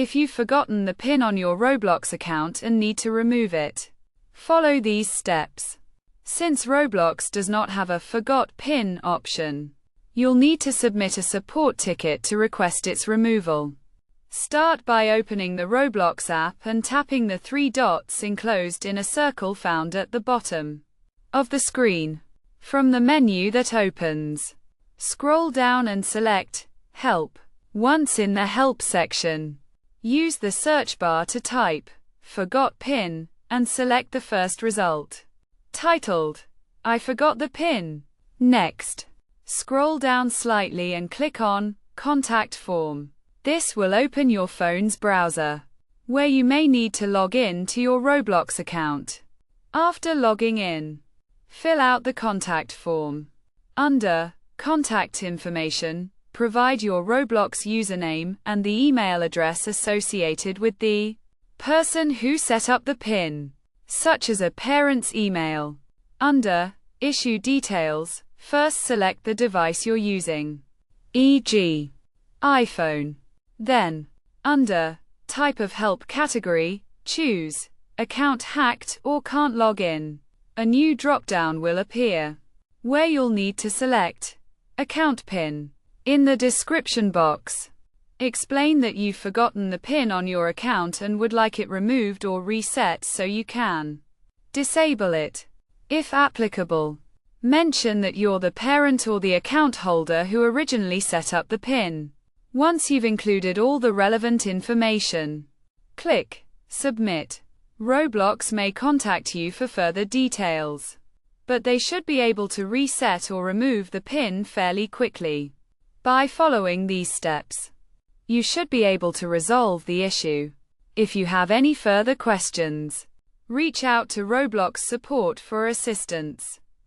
if you've forgotten the PIN on your Roblox account and need to remove it. Follow these steps. Since Roblox does not have a Forgot PIN option, you'll need to submit a support ticket to request its removal. Start by opening the Roblox app and tapping the three dots enclosed in a circle found at the bottom of the screen. From the menu that opens, scroll down and select Help. Once in the Help section, use the search bar to type Forgot PIN and select the first result, titled I forgot the PIN. Next, scroll down slightly and click on Contact Form. This will open your phone's browser, where you may need to log in to your Roblox account. After logging in, fill out the contact form. Under Contact Information, provide your Roblox username and the email address associated with the person who set up the PIN, such as a parent's email. Under Issue Details, first select the device you're using, e.g., iPhone. Then, under Type of Help category, choose Account Hacked or Can't Log In. A new drop-down will appear, where you'll need to select Account PIN. In the description box, explain that you've forgotten the PIN on your account and would like it removed or reset so you can disable it. If applicable, mention that you're the parent or the account holder who originally set up the PIN. Once you've included all the relevant information, click Submit. Roblox may contact you for further details, but they should be able to reset or remove the PIN fairly quickly. By following these steps, you should be able to resolve the issue. If you have any further questions, reach out to Roblox support for assistance.